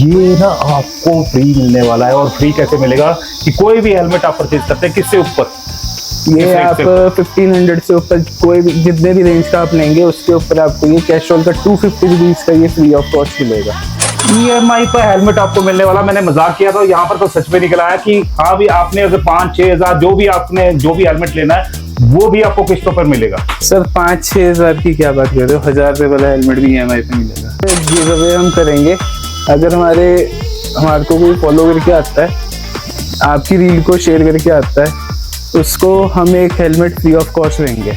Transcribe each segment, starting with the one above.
ये ना आपको फ्री मिलने वाला है। और फ्री कैसे मिलेगा कि कोई भी हेलमेट आप परचेज करते हैं किससे ऊपर, ये आप 1500 से ऊपर कोई भी जितने भी रेंज का आप लेंगे उसके ऊपर आपको ये कैस्ट्रॉल का 250 रुपीज का ये फ्री ऑफ कॉस्ट मिलेगा। EMI पर हेलमेट आपको मिलने वाला। मैंने मजाक किया था, यहाँ पर तो सच में निकल आया कि हाँ भी आपने अगर 5-6 हजार जो भी हेलमेट लेना है वो भी आपको किस्तों पर मिलेगा। सर 5-6 हजार की क्या बात कर रहे हो, 1000 रुपए वाला हेलमेट भी EMI पे मिलेगा। गिव अवे हम करेंगे, अगर हमारे को कोई फॉलो करके आता है, आपकी रील को शेयर करके आता है, उसको हम एक हेलमेट फ्री ऑफ कॉस्ट देंगे।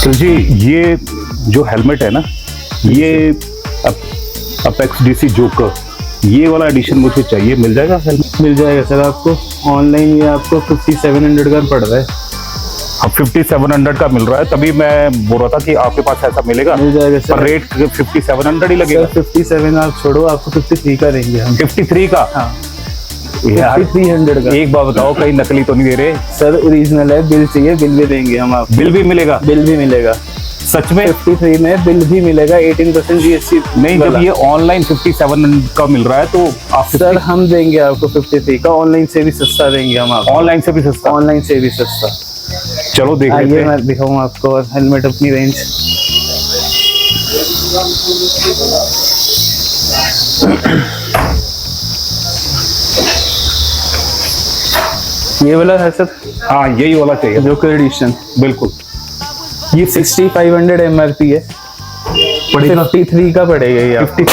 तो जी ये जो हेलमेट है ना, ये अपेक्स DC जोकर, ये वाला एडिशन मुझे चाहिए। मिल जाएगा हेलमेट? मिल जाएगा सर आपको ऑनलाइन, ये आपको 5700 का पड़ रहा है। अब 5700 का मिल रहा है, तभी मैं बोल रहा था कि आपके पास ऐसा मिलेगा। मिल जाएगा सर, पर रेट 5700 ही लगेगा। 57 आप छोड़ो, आपको 53 का देंगे हम। 53 का? हाँ यार 5300 का। एक बात बताओ, कहीं नकली तो नहीं दे रहे? सर ओरिजिनल है, बिल चाहिए, बिल भी देंगे हम आपको। बिल भी मिलेगा? बिल भी मिलेगा सच में? 53 में बिल भी मिलेगा, 18% GST। नहीं, जब ये ऑनलाइन 57 का मिल रहा है तो आप सर हम देंगे आपको 53 का, ऑनलाइन से भी सस्ता देंगे हम आपको। ऑनलाइन से भी सस्ता? ऑनलाइन से भी सस्ता। चलो देख लेते आइए हैं। मैं दिखाऊं आपको हेलमेट अपनी रेंज। ये वाला है सर, हाँ यही वाला चाहिए, जोकर एडिशन। बिल्कुल। ये 6500 MRP है, पड़ेगा 53 का पड़ेगा ये आपको।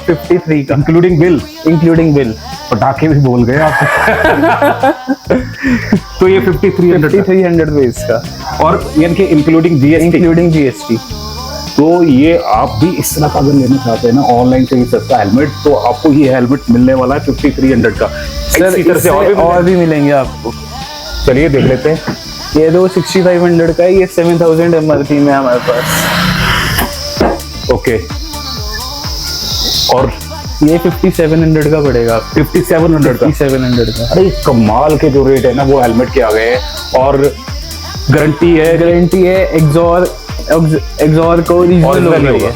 53 का इंक्लूडिंग बिल? Including bill. पटाखे भी बोल गए आप। तो ये 5300 रुपए इसका, और यानी कि इंक्लूडिंग GST। तो ये आप भी इस तरह का अगर लेना चाहते हैं ना, ऑनलाइन से भी सस्ता हेलमेट, तो आपको ये हेलमेट मिलने वाला है 5300 का। सर इसी तरह से और भी मिलेंगे आपको। चलिए देख लेते हैं। ये दो 6500 का है, ये 7000 MRP में हमारे पास। ओके, और ये 5700 का पड़ेगा। 5700 का? 5700 का। अरे कमाल के जो रेट है ना वो हेलमेट के आ गए हैं। और गारंटी है एग्जॉर को ओरिजिनल होगा।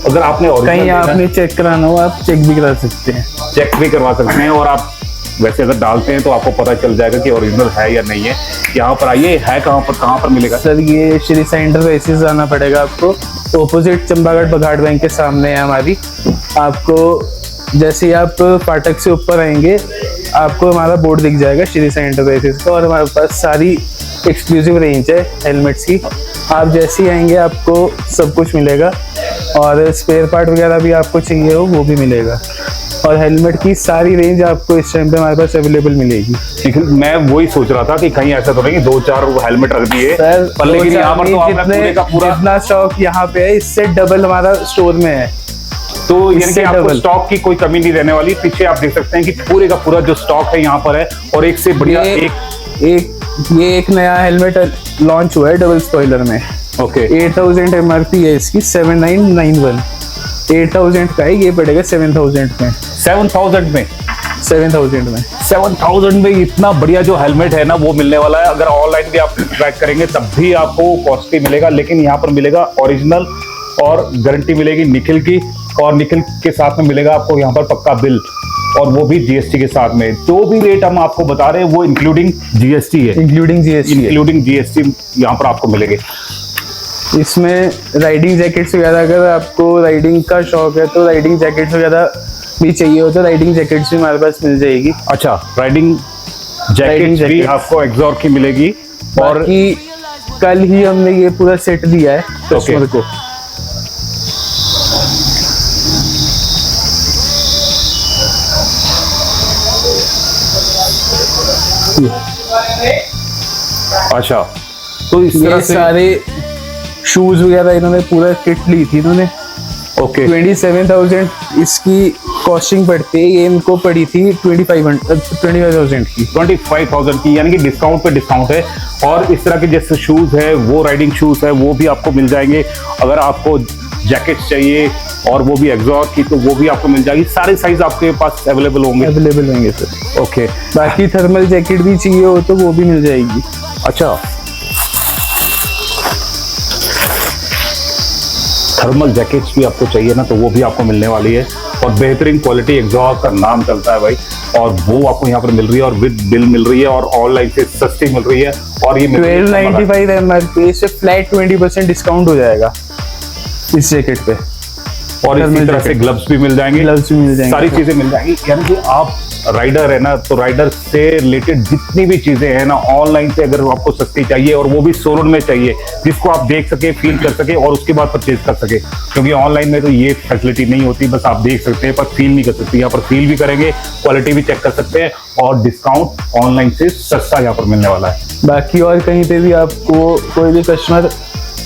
अगर आपने कहीं आपने चेक कराना हो, आप चेक भी करा सकते हैं। चेक भी करवा सकते हैं। और आप वैसे अगर डालते हैं तो आपको पता चल जाएगा कि ओरिजिनल है या नहीं है। यहाँ पर आइए, है कहाँ पर मिलेगा? सर ये श्री साई एंटरप्राइजेस जाना पड़ेगा आपको, ऑपोजिट चंपागढ़ बघाट बैंक के सामने है हमारी। आपको जैसे ही आप फाटक से ऊपर आएंगे, आपको हमारा बोर्ड दिख जाएगा श्री साई एंटरप्राइजेस का, और हमारे पास सारी एक्सक्लूसिव रेंज है हेलमेट्स की। आप जैसे ही आएंगे आपको सब कुछ मिलेगा, और स्पेयर पार्ट वगैरह भी आपको चाहिए हो वो भी मिलेगा। और हेलमेट की सारी रेंज आपको इस टाइम पे हमारे पास अवेलेबल मिलेगी। लेकिन मैं वही सोच रहा था कि कहीं ऐसा तो नहीं कि 2-4 हेलमेट रख दिए, पर लेकिन यहाँ पर तो आपने पूरे का पूरा जितना स्टॉक यहाँ पे है, इससे डबल हमारा स्टोर में है। तो यानी कि आपको स्टॉक की कोई कमी नहीं रहने वाली। पीछे आप देख सकते हैं कि पूरे का पूरा जो स्टॉक है यहाँ पर है, और एक से बढ़िया ये एक नया हेलमेट लॉन्च हुआ है डबल स्पॉइलर में। ओके, 8000 MRP है इसकी, 7991। 8000 का है, ये पड़ेगा 7000 में। 7000 में? 7000 में इतना बढ़िया जो हेलमेट है ना वो मिलने वाला है। अगर ऑनलाइन भी आप ट्रैक करेंगे तब भी आपको कॉस्टली मिलेगा, लेकिन यहाँ पर मिलेगा ओरिजिनल, और गारंटी मिलेगी निखिल की, और निखिल के साथ में मिलेगा आपको यहाँ पर पक्का बिल, और वो भी GST के साथ में। जो भी रेट हम आपको बता रहे हैं वो इंक्लूडिंग GST है। इंक्लूडिंग GST यहाँ पर आपको मिलेंगे। इसमें राइडिंग जैकेट्स वगैरह, अगर आपको राइडिंग का शौक है तो राइडिंग जैकेट्स वगैरह भी चाहिए हो तो राइडिंग जैकेट्स भी हमारे पास मिल जाएगी। अच्छा, राइडिंग जैकेट भी आपको एग्जॉर की मिलेगी। और कल ही हमने ये पूरा सेट दिया है कस्टमर को। अच्छा, तो इस तरह से सारे शूज वगैरह इन्होंने पूरा किट ली थी इन्होंने। ओके, 27,000 इसकी कॉस्टिंग पड़ती है, ये इनको पड़ी थी 25,000 की। 25,000 की, यानी कि डिस्काउंट पे डिस्काउंट है। और इस तरह के जैसे शूज है, वो राइडिंग शूज है, वो भी आपको मिल जाएंगे। अगर आपको जैकेट्स चाहिए और वो भी एग्जॉर की, तो वो भी आपको मिल जाएगी। सारे साइज आपके पास अवेलेबल होंगे सर। ओके, बाकी थर्मल जैकेट भी चाहिए हो तो वो भी मिल जाएगी। अच्छा, थर्मल जैकेट्स भी आपको चाहिए ना, तो वो भी आपको मिलने वाली है। और बेहतरीन क्वालिटी एग्जॉस्ट का नाम चलता है भाई, और वो आपको यहाँ पर मिल रही है और विद बिल मिल रही है और ऑनलाइन से सस्ती मिल रही है। और ये 1295 MRP से फ्लैट 20% डिस्काउंट हो जाएगा इस जैकेट पे। और इसी तरह से ग्लव्स भी मिल जाएंगे, ग्लव्स भी मिल जाएंगे, सारी चीजें मिल जाएंगी। यानी कि आप राइडर है ना, तो राइडर से रिलेटेड जितनी भी चीजें हैं ना, ऑनलाइन से अगर आपको सस्ती चाहिए और वो भी शोरूम में चाहिए, जिसको आप देख सके, फील कर सके और उसके बाद परचेज कर सके, क्योंकि ऑनलाइन में तो ये फैसिलिटी नहीं होती, बस आप देख सकते हैं पर फील नहीं कर सकते। यहाँ पर फील भी करेंगे, क्वालिटी भी चेक कर सकते हैं और डिस्काउंट ऑनलाइन से सस्ता यहाँ पर मिलने वाला है। बाकी और कहीं पे भी आपको कोई भी कस्टमर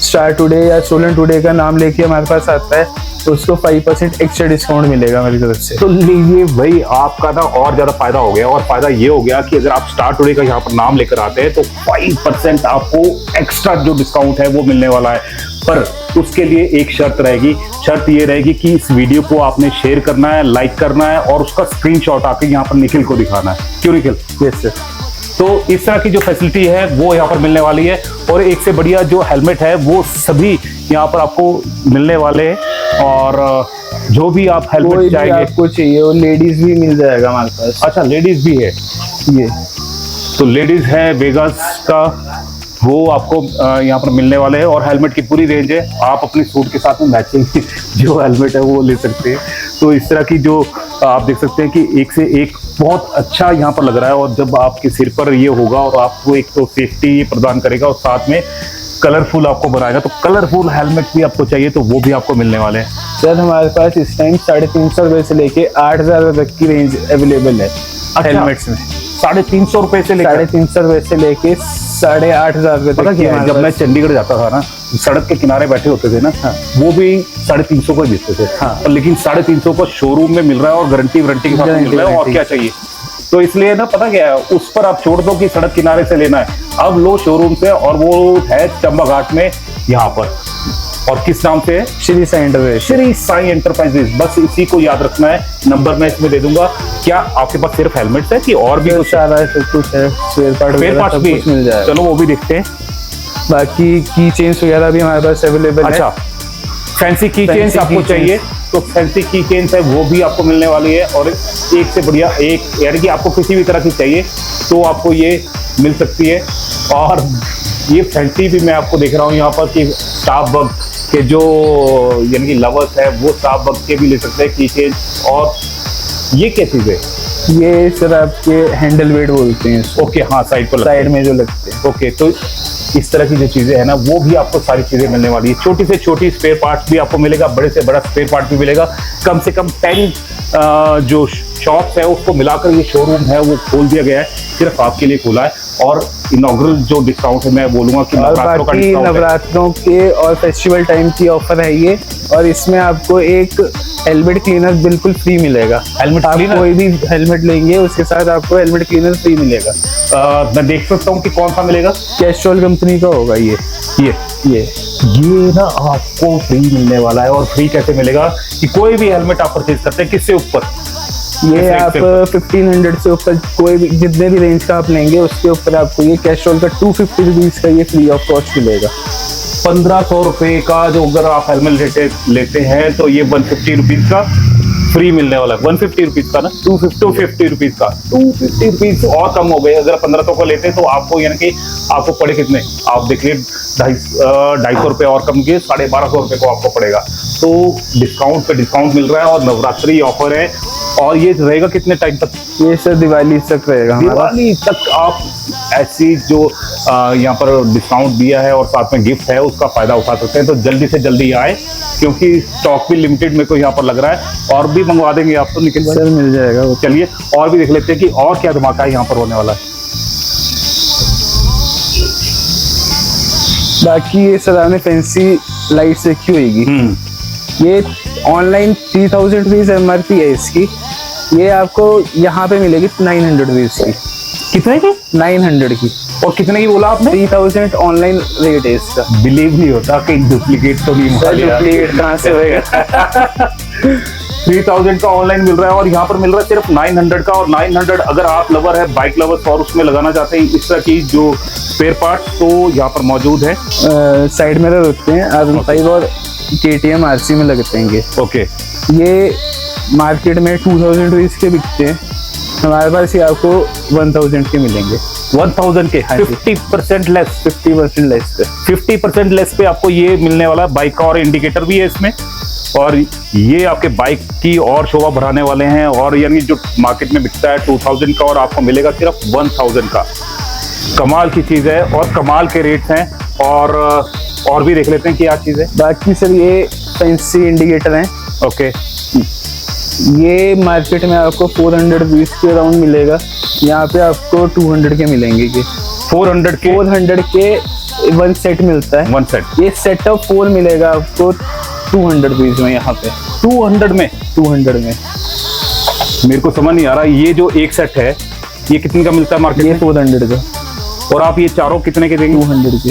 स्टार टुडे या सोलन टुडे का नाम लेके हमारे पास आता है तो उसको 5% एक्स्ट्रा डिस्काउंट मिलेगा मेरी तरफ से। तो लीजिए भाई, आपका ना और ज्यादा फायदा हो गया। और फायदा ये हो गया कि अगर आप स्टार टुडे का यहाँ पर नाम लेकर आते हैं तो 5% आपको एक्स्ट्रा जो डिस्काउंट है वो मिलने वाला है। पर उसके लिए एक शर्त रहेगी, शर्त ये रहेगी कि इस वीडियो को आपने शेयर करना है, लाइक करना है और उसका स्क्रीनशॉट आके यहाँ पर निखिल को दिखाना है। क्यों निखिल? Yes sir. तो इस तरह की जो फैसिलिटी है वो यहाँ पर मिलने वाली है। और एक से बढ़िया जो हेलमेट है वो सभी यहाँ पर आपको मिलने वाले हैं। और जो भी आप हेलमेट चाहेंगे, आपको चाहिए वो लेडीज भी मिल जाएगा हमारे पास। अच्छा, लेडीज भी है ये, तो लेडीज है वेगास का, वो आपको यहाँ पर मिलने वाले हैं। और हेलमेट की पूरी रेंज है, आप अपने सूट के साथ में मैचिंग जो हेलमेट है वो ले सकते हैं। तो इस तरह की जो आप देख सकते हैं कि एक से एक बहुत अच्छा यहाँ पर लग रहा है। और जब आपके सिर पर ये होगा और आपको एक तो सेफ्टी प्रदान करेगा और साथ में कलरफुल आपको बनाएगा, तो कलरफुल हेलमेट भी आपको चाहिए तो वो भी आपको मिलने वाले हैं। सर हमारे पास इस टाइम 350 रुपए से लेके 8000 तक की रेंज अवेलेबल है हेलमेट्स में। 350 रुपए से लेकर 350 रुपए से लेके 8500 रुपए पता तक। क्या है, जब मैं चंडीगढ़ जाता था ना, सड़क के किनारे बैठे होते थे ना, वो भी 350 को बेचते थे। हाँ। और लेकिन 350 को शोरूम में मिल रहा है और गारंटी के साथ मिल रहा है, और क्या चाहिए। तो इसलिए ना, पता क्या है, उस पर आप छोड़ दो कि सड़क किनारे से लेना है, अब लो शोरूम से। और वो है चंबा घाट में यहाँ पर। और किस नाम से है? श्री साई एंटरप्राइज। श्री साई एंटरप्राइजेस, बस इसी को याद रखना है। नंबर मैं इसमें दे दूंगा। क्या आपके पास सिर्फ हेलमेट्स है कि और भी कुछ? सारा सब कुछ है, स्पेयर पार्ट भी मिल जाएगा। चलो वो भी देखते हैं। बाकी की चेन्स वगैरह भी हमारे पास अवेलेबल है। अच्छा, फैंसी की चेन्स आपको चाहिए तो फैंसी की चेन्स है वो भी आपको मिलने वाली है। और एक से बढ़िया एक, यानी कि आपको किसी भी तरह की चाहिए तो आपको ये मिल सकती है। और ये फैंसी भी मैं आपको देख रहा हूँ यहाँ पर कि स्टारबग के जो यानी कि लवर्स है वो स्टारबग के भी ले सकते हैं की चेन। और ये क्या चीज़ है? ये सर आपके हैंडल वेट बोलते हैं इसको। ओके, हाँ, साइड में जो लगते हैं। ओके, तो इस तरह की जो चीजें है ना, वो भी आपको सारी चीजें मिलने वाली है। छोटी से छोटी स्पेयर पार्ट्स भी आपको मिलेगा, बड़े से बड़ा स्पेयर पार्ट भी मिलेगा। कम से कम 10 जो शॉप्स है उसको मिलाकर ये शोरूम है वो खोल दिया गया है, सिर्फ आपके लिए खोला है। और इनॉग्रल जो डिस्काउंट है, मैं बोलूंगा कि नवरात्रों का डिस्काउंट है। नवरात्रों के और फेस्टिवल टाइम की ऑफर है ये। और इसमें आपको एक हेलमेट क्लीनर बिल्कुल फ्री मिलेगा। हेलमेट क्लीनर, कोई भी हेलमेट लेंगे उसके साथ आपको हेलमेट क्लीनर फ्री मिलेगा। मैं देख सकता हूँ कि कौन सा मिलेगा? कैस्ट्रॉल कंपनी का होगा ये ना आपको फ्री मिलने वाला है। और फ्री कैसे मिलेगा कि कोई भी हेलमेट आप परचेज करते हैं, किससे ऊपर? ये आप 1500 से ऊपर कोई भी जितने भी रेंज का आप लेंगे उसके ऊपर आपको ये कैस्ट्रॉल का 250 रुपीज का ये फ्री ऑफ कॉस्ट मिलेगा। 1500 रुपए का जो अगर आप हेलमेट लेते हैं तो ये 150 रुपीज का फ्री मिलने वाला है। 150 रुपीज का ना, 250 रुपीज का, 250 रुपीज और कम हो गए। अगर 1500 को लेते हैं तो आपको यानी कि आपको पड़े कितने, आप देख लीजिए 250 रुपए और कम किए, 1250 रुपए को आपको पड़ेगा। तो डिस्काउंट पे डिस्काउंट मिल रहा है और नवरात्रि ऑफर है। और ये रहेगा कितने टाइम तक? ये सर दिवाली तक रहेगा। दिवाली तक आप ऐसी जो यहाँ पर डिस्काउंट दिया है और साथ में गिफ्ट है उसका फायदा उठा सकते हैं। तो जल्दी से जल्दी आए, क्योंकि स्टॉक भी लिमिटेड मेरे को यहाँ पर लग रहा है। और भी मंगवा देंगे आप तो निखिल भाई? सर मिल जाएगा वो। चलिए और भी देख लेते हैं कि और क्या धमाका यहाँ पर होने वाला है। बाकी ये सर आपने फैंसी लाइट्स देखी होगी। ये ऑनलाइन 3000 रुपीज MRP है इसकी। ये आपको यहाँ पे मिलेगी 900 रुपीज की। कितने की? 900 की। और कितने की बोला आपने? 3000 ऑनलाइन रेट है इसका। बिलीव नहीं होता कि डुप्लीकेट तो नहीं डुप्लीकेट कहाँ से होगा? 3000 का ऑनलाइन मिल रहा है और यहाँ पर मिल रहा है सिर्फ 900 का। और 900 अगर आप लवर है, बाइक लवर्स और उसमें लगाना चाहते हैं इस तरह की जो स्पेयर पार्ट, तो यहाँ पर मौजूद है। साइड मिरर होते हैं R15 और KTM RC में लगते हैं ये। ओके, ये मार्केट में 2000 रुपीज के बिकते हैं, हमारे पास ये आपको 1000 के मिलेंगे। 1000 के हाँ जी। 50% लेस, 50% लेस पे। 50% लेस पे आपको ये मिलने वाला है। बाइक का और इंडिकेटर भी है इसमें, और ये आपके बाइक की और शोभा बढ़ाने वाले हैं। और यानी जो मार्केट में बिकता है 2000 का, और आपको मिलेगा सिर्फ 1000 का। कमाल की चीज है और कमाल के रेट्स हैं। और भी देख लेते हैं क्या चीज है। बाकी सर ये फैंसी इंडिकेटर हैं, ओके, ये मार्केट में आपको 400 रुपीज के अराउंड मिलेगा, यहाँ पे आपको 200 के मिलेंगे। ये 400 के 1 सेट मिलता है। 1 सेट, ये सेट ऑफ 4 मिलेगा आपको 200 रुपीज में। यहाँ पे 200 में। 200 में मेरे को समझ नहीं आ रहा, ये जो एक सेट है ये कितने का मिलता है मार्केट ये में? 400 का। और आप ये चारों कितने के देंगे? 200 के,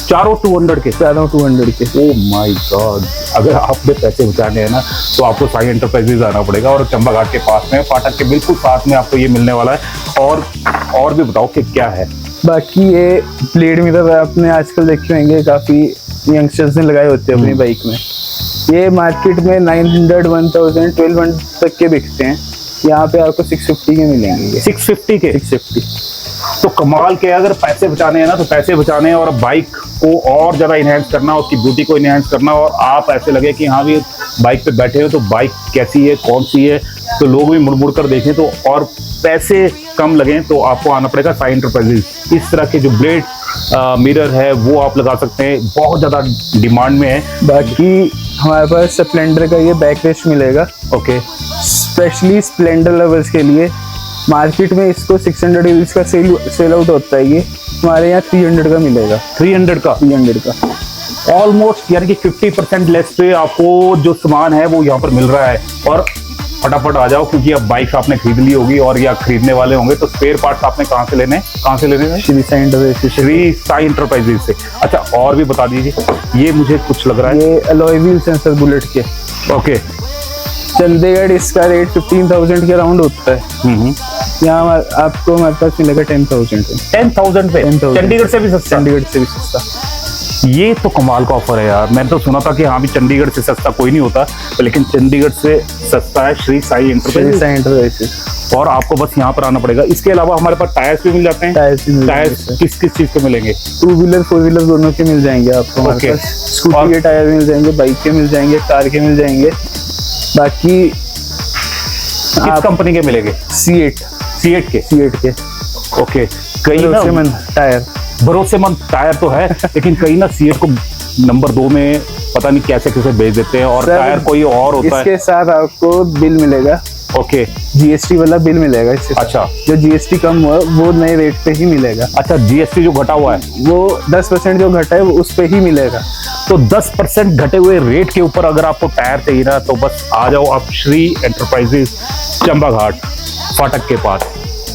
चारों 200 के। चारों 200 के। ओ माय गॉड, अगर आपने पैसे बचाने हैं ना तो आपको साई एंटरप्राइजेज आना पड़ेगा, और चंबा घाट के पास में, फाटक के बिल्कुल साथ में आपको ये मिलने वाला है। और भी बताओ कि क्या है। बाकी ये ब्लेड मिरर आपने आजकल देखे होंगे, काफी यंगस्टर्स ने लगाए होते हैं अपनी बाइक में। ये मार्केट में 900, 1000, 1200 तक के बिकते हैं, यहाँ पे आपको 650 के मिलेंगे। ये 650 के। 650। तो कमाल के, अगर पैसे बचाने हैं ना तो पैसे बचाने हैं, और बाइक को और ज्यादा इनहेंस करना, उसकी ब्यूटी को इनहेंस करना, और आप ऐसे लगे कि हाँ भी बाइक पे बैठे हो तो बाइक कैसी है, कौन सी है, तो लोग भी मुड़ मुड़ कर देखें तो, और पैसे कम लगें तो आपको आना पड़ेगा साई एंटरप्राइजेज। इस तरह के जो ब्लेड मिरर है वो आप लगा सकते हैं, बहुत ज्यादा डिमांड में है। बाकी हमारे पास स्प्लेंडर का ये बैक रेस्ट मिलेगा, ओके, स्पेशली स्प्लेंडर लवर्स के लिए। मार्केट में इसको 600 रुपीज का सेल आउट होता है, ये हमारे यहाँ 300 का मिलेगा। 300 का, 300 का ऑलमोस्ट, यानी कि 50% लेस पे आपको जो सामान है वो यहाँ पर मिल रहा है। और फटाफट आ जाओ, क्योंकि अब बाइक आपने खरीद ली होगी और या खरीदने वाले होंगे, तो स्पेयर पार्ट्स आपने कहाँ से लेने हैं? श्री साई एंटरप्राइजेज से। अच्छा, और भी बता दीजिए, ये मुझे कुछ लग रहा है। ये अलॉय व्हील सेंसर बुलेट के, ओके, चंडीगढ़ इसका रेट 15,000 के अराउंड होता है, यहाँ आपको हमारे पास मिलेगा 10,000 पे। 10,000 पे? 10,000 चंडीगढ़ से भी सस्ता? चंडीगढ़ से भी सस्ता। ये तो कमाल का ऑफर है यार। मैंने तो सुना था कि हाँ भी चंडीगढ़ से सस्ता कोई नहीं होता, लेकिन चंडीगढ़ से सस्ता है श्री साई एंटरप्राइजेज। और आपको बस यहाँ पर आना पड़ेगा। इसके अलावा हमारे पास टायर्स भी मिल जाते हैं। टायर्स किस किस चीज के मिलेंगे? 2 व्हीलर 4 व्हीलर दोनों के मिल जाएंगे आपको हमारे Okay. पास। स्कूटी के टायर मिल जाएंगे, बाइक के मिल जाएंगे, कार के मिल जाएंगे। बाकी किस कंपनी के मिलेंगे? C8 के ओके, कई ना भरोसेमंद टायर। भरोसेमंद टायर तो है, लेकिन कई ना सीएट को नंबर 2 में पता नहीं कैसे कैसे भेज देते हैं, और सर, टायर कोई और होता है। इसके साथ आपको बिल मिलेगा, ओके, GST वाला बिल मिलेगा इसके साथ। अच्छा, जो GST कम हुआ वो नए रेट पे ही मिलेगा। अच्छा, जीएसटी जो घटा हुआ है वो 10% जो घटा है वो उस पे ही मिलेगा। तो 10% घटे हुए रेट के ऊपर अगर आपको टायर चाहिए ना तो बस आ जाओ आप श्री एंटरप्राइजेज चंबा घाट फाटक के पास।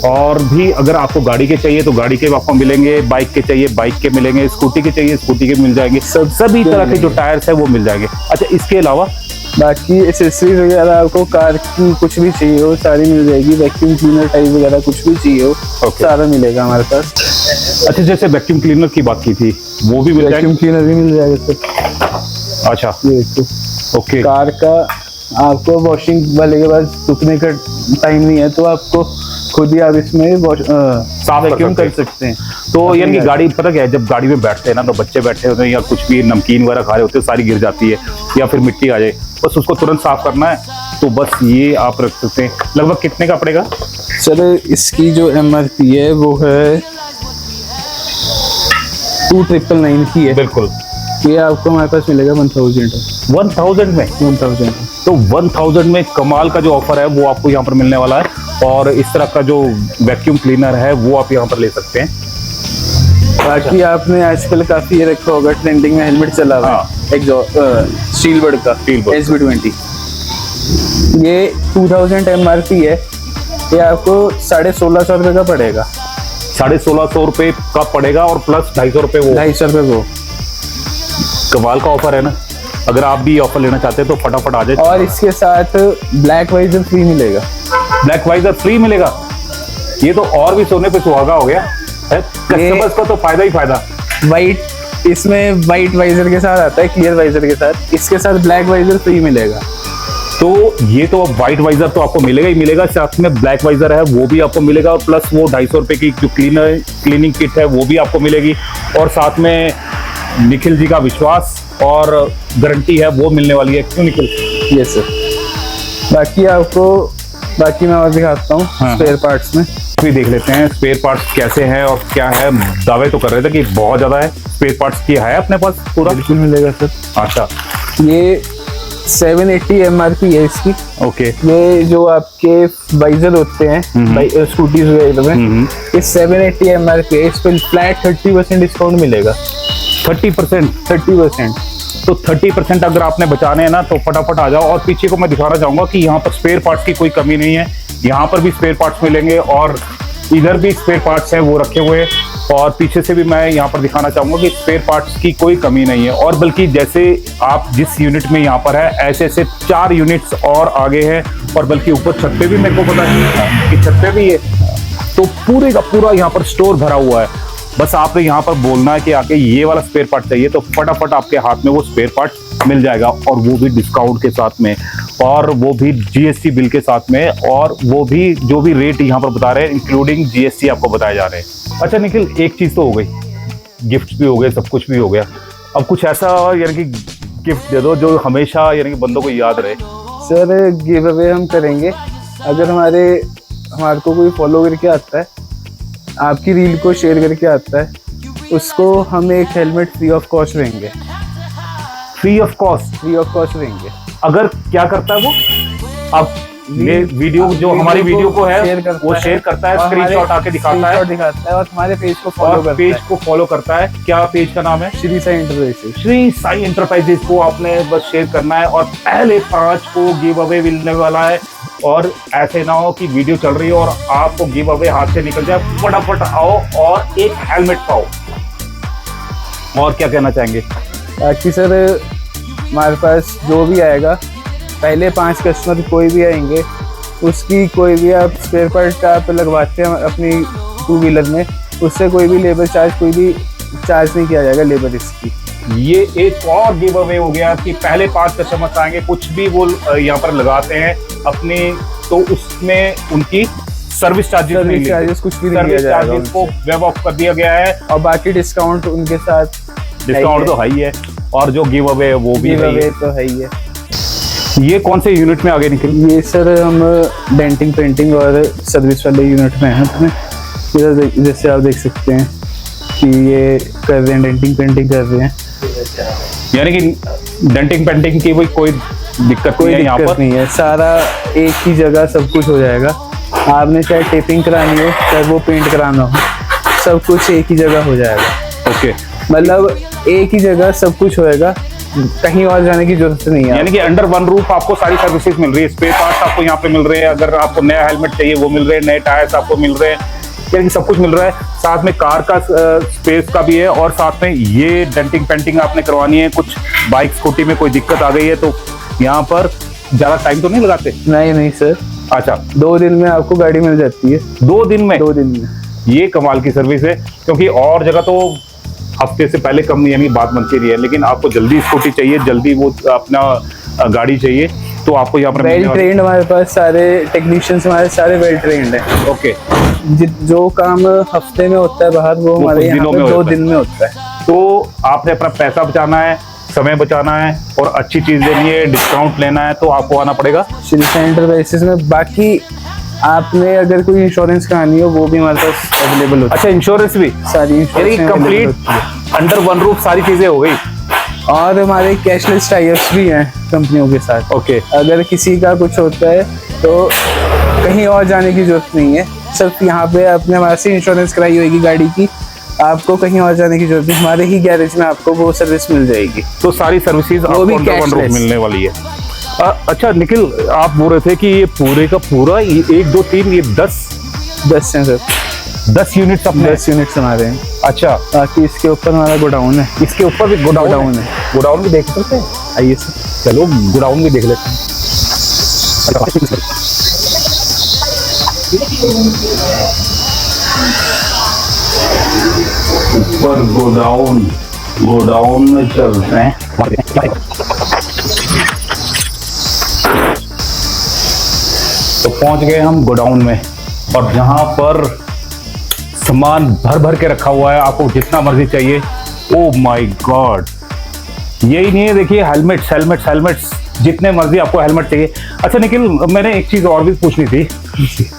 और भी अगर आपको गाड़ी के चाहिए तो गाड़ी के आपको मिलेंगे, बाइक के चाहिए बाइक के मिलेंगे, स्कूटी के चाहिए स्कूटी के मिल जाएंगे, सभी तरह के जो टायर्स है वो मिल जाएंगे। अच्छा, इसके अलावा बाकी एसेसरीज वगैरह आपको कार की कुछ भी चाहिए हो सारी मिल जाएगी। वैक्यूम क्लीनर टाइप वगैरह कुछ भी चाहिए हो सारा मिलेगा हमारे पास। अच्छा, जैसे वैक्यूम क्लीनर की बात की थी वो भी मिल जाएगा? वैक्यूम क्लीनर भी मिल जाएगा सर। अच्छा, ये देखो, ओके, कार का आपको वॉशिंग वाले के पास धुपने का टाइम नहीं है तो आपको खुद ही आप इसमें साफ वैक्यूम कर सकते हैं। तो यानी कि गाड़ी, पता क्या है, जब गाड़ी में बैठते हैं ना तो बच्चे बैठे होते हैं या कुछ भी नमकीन वगैरह खा रहे होते हैं, सारी गिर जाती है या फिर मिट्टी आ जाए, बस उसको तुरंत साफ करना है, तो बस ये आप रख सकते हैं। लगभग कितने का पड़ेगा? सर इसकी जो MRP है वो है 2999 की है। बिल्कुल, ये आपको हमारे पास मिलेगा 1000 में। 1000 तो 1000 में कमाल का जो ऑफर है वो आपको यहाँ पर मिलने वाला है। और इस तरह का जो वैक्यूम क्लीनर है वो आप यहाँ पर ले सकते हैं। बाकी आपने आजकल काफी ये रखा होगा ट्रेंडिंग में हेलमेट चला हुआ है, स्टील बर्ड का SB20। ये 2000 MRP है, ये आपको 1650 रुपये का पड़ेगा। 1650 रुपये का पड़ेगा और प्लस 250 रुपये वो। 250 रुपये वो। कमाल का ऑफर है ना। अगर आप भी ऑफर लेना चाहते हैं तो फटाफट आ जाए। और इसके साथ ब्लैक वाइजर फ्री मिलेगा। ब्लैक वाइजर फ्री मिलेगा? ये तो और भी सोने पे सुहागा हो गया है। कस्टमर्स को तो फायदा ही फायदा। वाइट इसमें वाइट वाइजर के साथ आता है, क्लियर वाइजर के साथ। इसके साथ ब्लैक वाइजर फ्री मिलेगा। तो ये तो अब व्हाइट वाइजर तो आपको मिलेगा ही मिलेगा, साथ में ब्लैक वाइजर है वो भी आपको मिलेगा, और प्लस वो 250 रुपए की जो क्लीनिंग किट है वो भी आपको मिलेगी, और साथ में निखिल जी का विश्वास और गारंटी है वो मिलने वाली है। क्यों निखिल? Yes sir. बाकी मैं और दिखाता हूँ हाँ। स्पेयर पार्ट्स में भी देख लेते हैं स्पेयर पार्ट्स कैसे हैं और क्या है। दावे तो कर रहे थे कि बहुत ज्यादा है स्पेयर पार्ट्स की, है अपने पास पूरा? बिल्कुल मिलेगा सर। अच्छा, ये 780 MRP है इसकी। ओके। ये जो आपके वाइजर होते हैं स्कूटीज वगैरह में, ये 780 MRP है। इस पर फ्लैट 30% डिस्काउंट मिलेगा। 30%? तो 30% अगर आपने बचाने हैं ना तो फटाफट आ जाओ। और पीछे को मैं दिखाना चाहूंगा कि यहाँ पर स्पेयर पार्ट्स की कोई कमी नहीं है, यहाँ पर भी स्पेयर पार्ट्स मिलेंगे और इधर भी स्पेयर पार्ट्स हैं वो रखे हुए हैं, और पीछे से भी मैं यहाँ पर दिखाना चाहूंगा कि स्पेयर पार्ट्स की कोई कमी नहीं है। और बल्कि जैसे आप जिस यूनिट में यहाँ पर है ऐसे ऐसे 4 यूनिट्स और आगे हैं, और बल्कि ऊपर छत पे भी मेरे को पता है कि छत पे भी है। तो पूरे का पूरा यहाँ पर स्टोर भरा हुआ है। बस आपने यहाँ पर बोलना है कि आके ये वाला स्पेयर पार्ट चाहिए तो फटाफट आपके हाथ में वो स्पेयर पार्ट मिल जाएगा, और वो भी डिस्काउंट के साथ में, और वो भी GST बिल के साथ में, और वो भी जो भी रेट यहाँ पर बता रहे हैं इंक्लूडिंग GST आपको बताए जा रहे हैं। अच्छा निखिल, एक चीज तो हो गई, गिफ्ट भी हो गए, सब कुछ भी हो गया, अब कुछ ऐसा यानी कि गिफ्ट दे दो जो हमेशा यानी कि बंदों को याद रहे। सर गिव अवे हम करेंगे। अगर हमारे को कोई फॉलो करके आता है, आपकी रील को शेयर करके आता है, उसको हम एक हेलमेट फ्री ऑफ कॉस्ट देंगे। फ्री ऑफ कॉस्ट देंगे। अगर क्या करता है वो? अब ये वीडियो जो हमारी वीडियो को है वो शेयर करता है, स्क्रीनशॉट आके दिखाता है और हमारे पेज को फॉलो करता है। क्या पेज का नाम है? श्री साई एंटरप्राइजेस। श्री साई एंटरप्राइजेस को आपने बस शेयर करना है, और पहले 5 को गिव अवे मिलने वाला है। और ऐसे ना हो कि वीडियो चल रही है और आपको गिव अवे हाथ से निकल जाए, फटाफट आओ और एक हेलमेट पाओ। और क्या कहना चाहेंगे? बाकी सर हमारे पास जो भी आएगा, पहले 5 कस्टमर कोई भी आएंगे, उसकी कोई भी आप स्पेयर पार्ट आप लगवाते हैं अपनी 2 व्हीलर में, उससे कोई भी लेबर चार्ज नहीं किया जाएगा लेबर इसकी। ये एक और गिव अवे हो गया कि पहले 5 कस्टमर आएंगे, कुछ भी वो यहाँ पर लगाते हैं अपने, तो उसमें उनकी सर्विस चार्जेस कुछ भी नहीं दिया जाएगा, चार्जेस को वेव ऑफ कर दिया गया है, और बाकी डिस्काउंट उनके साथ डिस्काउंट तो हाई है, और जो गिव अवे है वो भी तो है ही है। ये कौन से यूनिट में आगे निकल? ये सर हम डेंटिंग पेंटिंग और सर्विस वाले यूनिट में हैं अपने। जैसे आप देख सकते हैं कि ये कर रहे हैं, डेंटिंग पेंटिंग कर रहे हैं, यानी कि डेंटिंग पेंटिंग की कोई दिक्कत नहीं है। सारा एक ही जगह सब कुछ हो जाएगा। आपने चाहे टेपिंग करानी हो, चाहे वो पेंट कराना हो, सब कुछ एक ही जगह हो जाएगा। ओके, मतलब एक ही जगह सब कुछ होएगा, कहीं और जाने की जरूरत नहीं है। यानी कि अंडर वन रूफ आपको सारी सर्विसेज मिल रही है। स्पेयर पार्ट्स आपको यहाँ पे मिल रहे हैं, अगर आपको नया हेलमेट चाहिए वो मिल रहे हैं, नए टायर्स आपको मिल रहे हैं, यानी कि सब कुछ मिल रहा है। साथ में कार का स्पेस का भी है, और साथ में ये डेंटिंग पेंटिंग आपने करवानी है, कुछ बाइक स्कूटी में कोई दिक्कत आ गई है तो यहाँ पर ज्यादा टाइम तो नहीं लगाते? नहीं सर। अच्छा, 2 दिन में आपको गाड़ी मिल जाती है। 2 दिन में? 2 दिन में। ये कमाल की सर्विस है, क्योंकि और जगह तो हफ्ते से पहले कम यानी बात बनती रही है, लेकिन आपको जल्दी स्कूटी चाहिए, जल्दी वो अपना गाड़ी चाहिए, तो आपको यहाँ पर वेल ट्रेंड, हमारे पास सारे टेक्नीशियंस हमारे सारे वेल ट्रेंड हैं। ओके, जो काम हफ्ते में होता है बाहर, वो हमारे यहाँ पे 2 दिन में होता है। तो आपने अपना पैसा बचाना है, समय बचाना है और अच्छी चीज लेनी है, डिस्काउंट लेना है, तो आपको आना पड़ेगा श्री साई एंटरप्राइजेस में। बाकी आपने अगर कोई इंश्योरेंस करानी हो वो भी हमारे पास अवेलेबल होता है। अच्छा, इंश्योरेंस भी? सारी कंप्लीट अंडर वन रूफ सारी चीजें हो गई। और हमारे कैशलेस टाइप्स भी हैं कंपनियों के साथ। ओके, अगर किसी का कुछ होता है तो कहीं और जाने की जरूरत नहीं है, सिर्फ यहाँ पे आपने हमारे से इंश्योरेंस कराई होगी गाड़ी की, आपको कहीं और जाने की जरूरत नहीं, हमारे ही गैरेज में आपको वो सर्विस मिल जाएगी। तो सारी सर्विसेज आपको अंडर वन रूफ मिलने वाली है। अच्छा निखिल, आप बोल रहे थे कि ये पूरे का पूरा 1 2 3 ये 10 हैं सर। 10 यूनिट्स अपने 10 यूनिट्स हमारे हैं। अच्छा, बाकी इसके ऊपर हमारा गोडाउन है। इसके ऊपर भी गोडाउन है? गोडाउन भी देख सकते हैं? आइए सर, चलो गोडाउन भी देख लेते हैं। ऊपर गोडाउन, गोडाउन में चलते हैं। तो पहुंच गए हम गोडाउन में, और जहां पर सामान भर भर के रखा हुआ है, आपको जितना मर्जी चाहिए। ओ माय गॉड, यही नहीं है, देखिए हेलमेट्स हेलमेट्स हेलमेट्स, जितने मर्जी आपको हेलमेट चाहिए। अच्छा निखिल, मैंने एक चीज और भी पूछनी थी,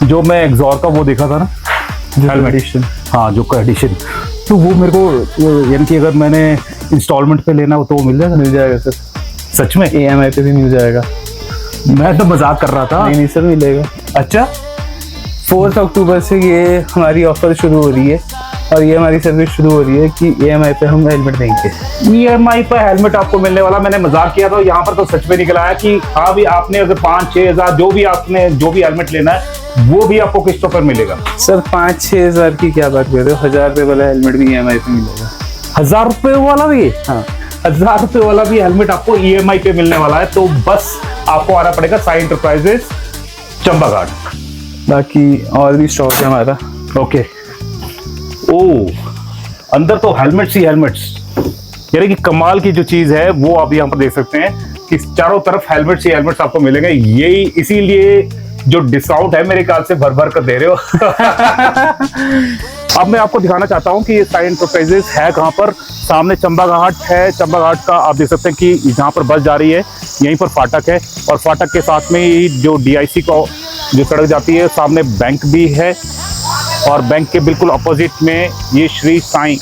जो मैं एक्सॉर का वो देखा था ना, हेलमेट एडिशन, हाँ जो एडिशन, तो वो मेरे को यानी कि अगर मैंने इंस्टॉलमेंट पे लेना हो तो वो मिल जाएगा? मिल जाएगा सर, सच में? EMI पे भी मिल जाएगा। मैं तो मजाक कर रहा था। नहीं सर, मिलेगा। अच्छा, 4 अक्टूबर से ये हमारी ऑफर शुरू हो रही है, और ये हमारी सर्विस शुरू हो रही है कि EMI पे हम हेलमेट देंगे। EMI पे हेलमेट आपको मिलने वाला, मैंने मजाक किया था, यहाँ पर तो सच में निकला है कि हाँ भी आपने अगर 5-6 हजार जो भी हेलमेट लेना है वो भी आपको किस्तों पर मिलेगा। सर 5-6 हजार की क्या बात कर रहे हो, 1000 रुपए वाला हेलमेट भी EMI पे मिलेगा। 1000 रुपए वाला भी? हाँ, 1000 रुपए वाला भी हेलमेट आपको EMI पे मिलने वाला है। तो बस आपको आना पड़ेगा साई इंटरप्राइजेस, चंबा घाट। बाकी और भी स्टॉक है हमारा। ओके। ओ, अंदर तो हेलमेट्स ही हेलमेट्स, यानी कि कमाल की जो चीज है वो आप यहाँ पर देख सकते हैं कि चारों तरफ हेलमेट्स ही हेलमेट्स आपको मिलेंगे। यही इसीलिए जो डिस्काउंट है मेरे ख्याल से भर भर कर दे रहे हो। अब मैं आपको दिखाना चाहता हूँ कि ये साई इंटरप्राइजेस है कहाँ पर। सामने चंबा घाट है, चंबा घाट का आप देख सकते हैं कि जहाँ पर बस जा रही है यहीं पर फाटक है, और फाटक के साथ में ही जो DIC को जो सड़क जाती है, सामने बैंक भी है, और बैंक के बिल्कुल अपोजिट में ये श्री साईं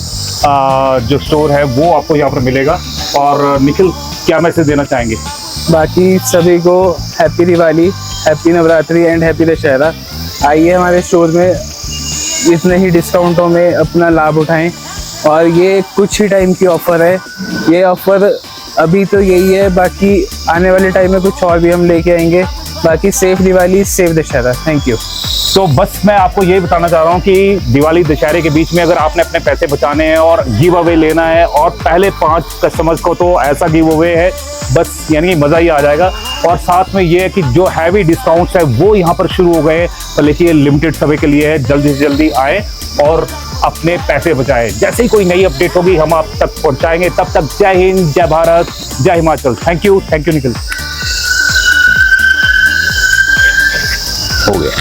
जो स्टोर है वो आपको यहाँ पर मिलेगा। और निखिल, क्या मैसेज देना चाहेंगे? बाकी सभी को happy Diwali, happy Navratri and happy Dussehra. आइए हमारे स्टोर में, इतने ही डिस्काउंटों में अपना लाभ उठाएं, और ये कुछ ही टाइम की ऑफर है। ये ऑफर अभी तो यही है, बाकी आने वाले टाइम में कुछ और भी हम लेके आएंगे। बाकी safe Diwali, safe Dussehra. Thank you. तो बस मैं आपको यही बताना चाह रहा हूँ कि दिवाली दशहरे के बीच में अगर आपने अपने पैसे बचाने हैं और गिव अवे लेना है, और पहले 5 कस्टमर्स को तो ऐसा गिव अवे है बस, यानी मज़ा ही आ जाएगा। और साथ में ये है कि जो हैवी डिस्काउंट्स है वो यहाँ पर शुरू हो गए हैं, तो लेकिन लिमिटेड समय के लिए है, जल्दी से जल्दी आए और अपने पैसे बचाएं। जैसे ही कोई नई अपडेट होगी हम आप तक पहुँचाएंगे। तब तक जय हिंद, जय भारत, जय हिमाचल। Thank you Nikhil. हो गया।